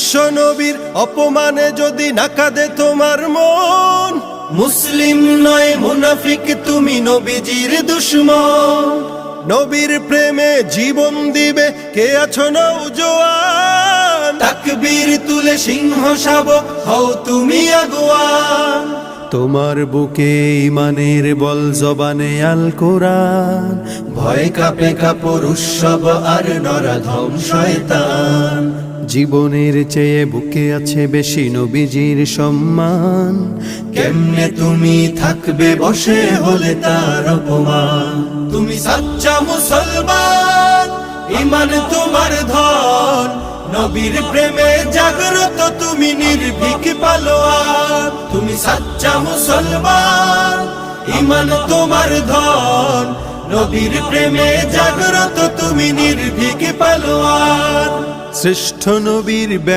বিশ্ব নবীর অপমানে যদি না কাঁদে তোমার মন, মুসলিম নয় মুনাফিক তুমি নবীজির দুশমন। নবীর প্রেমে জীবন দিবে কে আছো নওজোয়ান, তাকবীর তুলে সিংহ শাবক হও তুমি আগুয়ান। তোমার বুকে ইমানের বল জবানে আল কোরআন, ভয় কাঁপে কাপড় উৎসব আর নরাধম শয়তান। জীবনের চেয়ে বুকে আছে বেশি নবীজির সম্মান, কেমনে তুমি থাকবে বসে হলে তার অপমান। তুমি সাচ্চা মুসলমান, ইমান তোমার ধন, নবীর প্রেমে জাগ্রত তুমি নির্ভীক পালোয়ান। তুমি সাচ্চা মুসলমান, ইমান তোমার ধন, নবীর প্রেমে জাগ্রত তুমি নির্ভীক পালোয়ান। শ্রেষ্ঠ নবীর